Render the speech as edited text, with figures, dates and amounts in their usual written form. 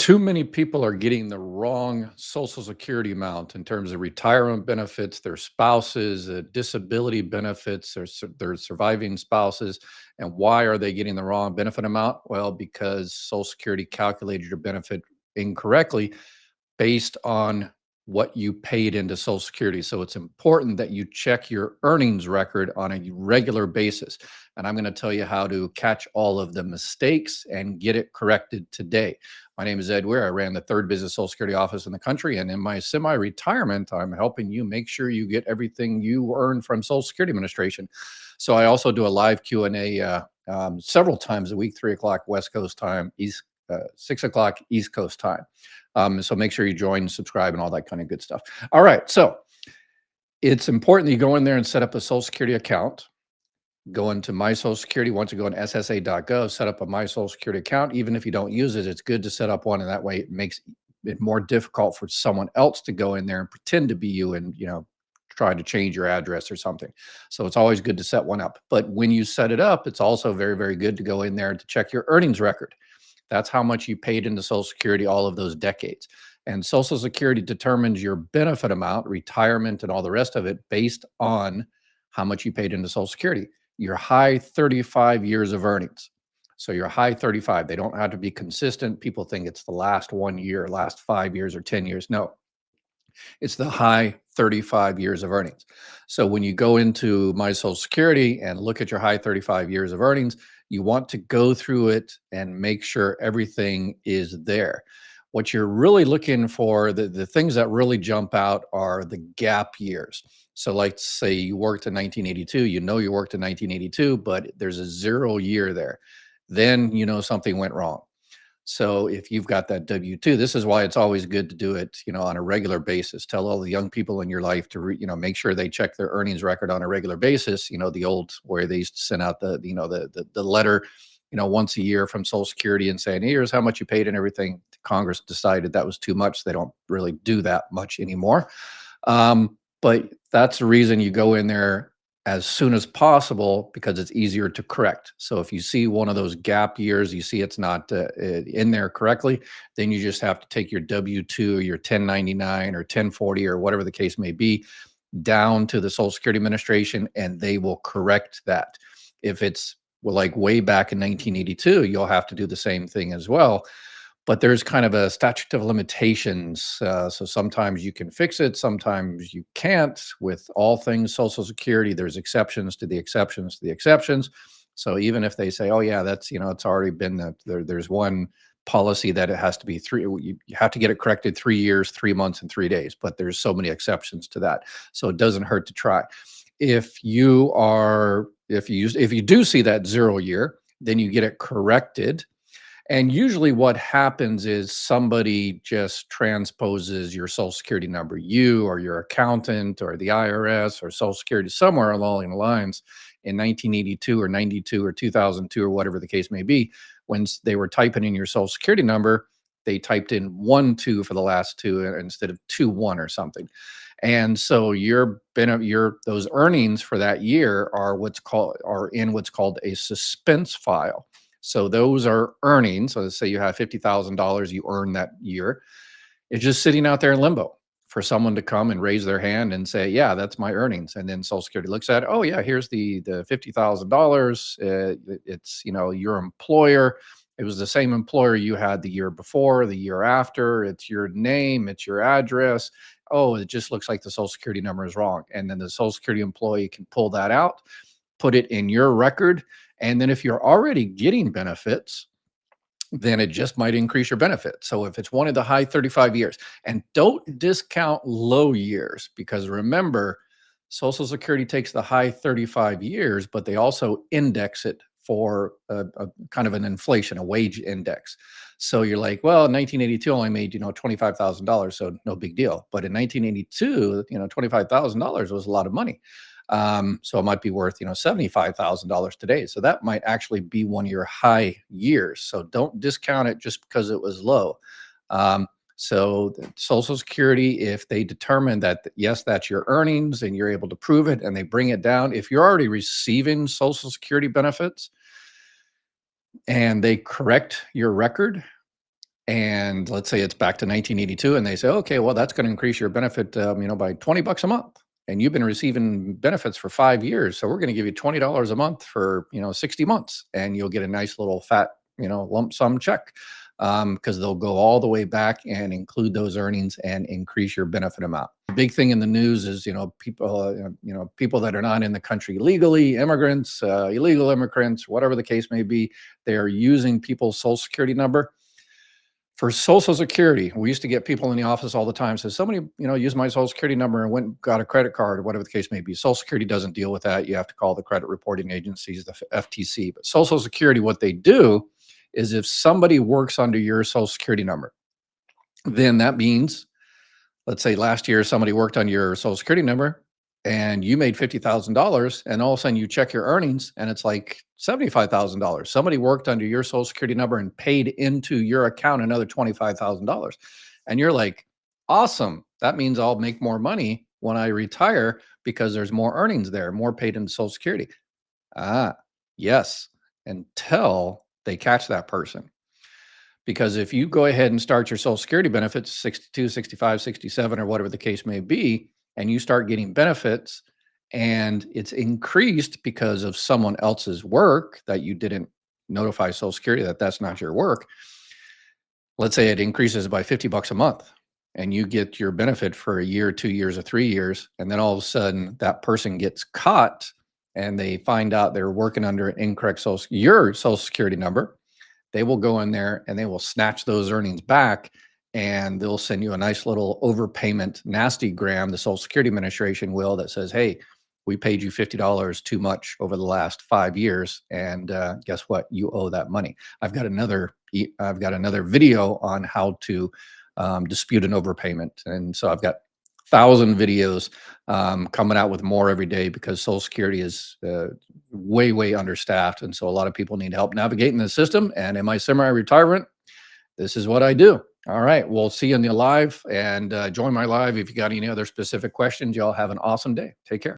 Too many people are getting the wrong Social Security amount in terms of retirement benefits, their spouses, disability benefits, their surviving spouses. And why are they getting the wrong benefit amount? Well, because Social Security calculated your benefit incorrectly based on what you paid into Social Security. So it's important that you check your earnings record on a regular basis. And I'm going to tell you how to catch all of the mistakes and get it corrected today. My name is Ed Weir. I ran the third business Social Security office in the country. And in my semi retirement, I'm helping you make sure you get everything you earn from Social Security Administration. So I also do a live Q&A several times a week, 3 o'clock West Coast time, 6 o'clock East Coast time. So make sure you join, subscribe, and all that kind of good stuff. All right. So it's important that you go in there and set up a Social Security account. Go into My Social Security. Once you go on SSA.gov, set up a My Social Security account. Even if you don't use it, it's good to set up one. And that way it makes it more difficult for someone else to go in there and pretend to be you and, try to change your address or something. So it's always good to set one up. But when you set it up, it's also very, very good to go in there to check your earnings record. That's how much you paid into Social Security all of those decades. And Social Security determines your benefit amount, retirement, and all the rest of it based on how much you paid into Social Security. Your high 35 years of earnings. So your high 35, they don't have to be consistent. People think it's the last 1 year, last 5 years, or 10 years. No, it's the high 35 years of earnings. So when you go into My Social Security and look at your high 35 years of earnings, you want to go through it and make sure everything is there. What you're really looking for, the things that really jump out are the gap years. So, like, say you worked in 1982, you worked in 1982, but there's a 0 year there. Then something went wrong. So if you've got that W-2, this is why it's always good to do it, on a regular basis. Tell all the young people in your life to, make sure they check their earnings record on a regular basis. The old where they used to send out the letter, once a year from Social Security and saying, here's how much you paid and everything. Congress decided that was too much. They don't really do that much anymore. But that's the reason you go in there as soon as possible because it's easier to correct. So if you see one of those gap years, you see it's not in there correctly, then you just have to take your W-2 or your 1099 or 1040 or whatever the case may be down to the Social Security Administration and they will correct that. If it's like way back in 1982, you'll have to do the same thing as well. But there's kind of a statute of limitations. So sometimes you can fix it, sometimes you can't. With all things Social Security, there's exceptions to the exceptions to the exceptions. So even if they say, oh, yeah, that's, it's already been that there's one policy that it has to be you have to get it corrected 3 years, 3 months, and 3 days. But there's so many exceptions to that. So it doesn't hurt to try. If you do see that 0 year, then you get it corrected. And usually what happens is somebody just transposes your Social Security number, you or your accountant or the IRS or Social Security, somewhere along the lines in 1982 or 92 or 2002 or whatever the case may be. When they were typing in your Social Security number, they typed in 1 2 for the last two instead of 2 1 or something. And so those earnings for that year are in what's called a suspense file. So those are earnings. So let's say you have $50,000 you earn that year. It's just sitting out there in limbo for someone to come and raise their hand and say, yeah, that's my earnings. And then Social Security looks at it. Oh, yeah, here's the $50,000. It's, your employer. It was the same employer you had the year before, the year after. It's your name. It's your address. Oh, it just looks like the Social Security number is wrong. And then the Social Security employee can pull that out, put it in your record. And then if you're already getting benefits, then it just might increase your benefit. So if it's one of the high 35 years, and don't discount low years, because remember, Social Security takes the high 35 years, but they also index it for a kind of an inflation, a wage index. So you're like, well, in 1982 only made, $25,000, so no big deal. But in 1982, $25,000 was a lot of money. So it might be worth, $75,000 today. So that might actually be one of your high years. So don't discount it just because it was low. So Social Security, if they determine that, yes, that's your earnings and you're able to prove it and they bring it down, if you're already receiving Social Security benefits and they correct your record And let's say it's back to 1982, and they say, okay, well, that's going to increase your benefit, by $20 a month. And you've been receiving benefits for 5 years. So we're going to give you $20 a month for, 60 months, and you'll get a nice little fat, lump sum check. Because they'll go all the way back and include those earnings and increase your benefit amount. The big thing in the news is, people that are not in the country legally, immigrants, illegal immigrants, whatever the case may be, they are using people's social security number for Social Security. We used to get people in the office all the time, says somebody, used my Social Security number and went and got a credit card or whatever the case may be. Social Security doesn't deal with that. You have to call the credit reporting agencies, the FTC. But Social Security, what they do is if somebody works under your Social Security number, then that means, let's say last year somebody worked on your Social Security number and you made $50,000, and all of a sudden you check your earnings and it's like $75,000. Somebody worked under your Social Security number and paid into your account another $25,000. And you're like, awesome. That means I'll make more money when I retire because there's more earnings there, more paid into Social Security. Ah, yes, until they catch that person. Because if you go ahead and start your Social Security benefits 62, 65, 67, or whatever the case may be, and you start getting benefits and it's increased because of someone else's work that you didn't notify Social Security that that's not your work. Let's say it increases by 50 bucks a month and you get your benefit for a year, 2 years, or 3 years. And then all of a sudden that person gets caught and they find out they're working under an incorrect your Social Security number. They will go in there and they will snatch those earnings back, and they'll send you a nice little overpayment nasty gram, the Social Security Administration will, that says, hey, we paid you $50 too much over the last 5 years, and guess what? You owe that money. I've got another video on how to dispute an overpayment, and so I've got 1,000 videos coming out with more every day because Social Security is way understaffed, and so a lot of people need help navigating the system. And in my semi-retirement, this is what I do. All right, we'll see you in the live, and join my live if you got any other specific questions. Y'all have an awesome day. Take care.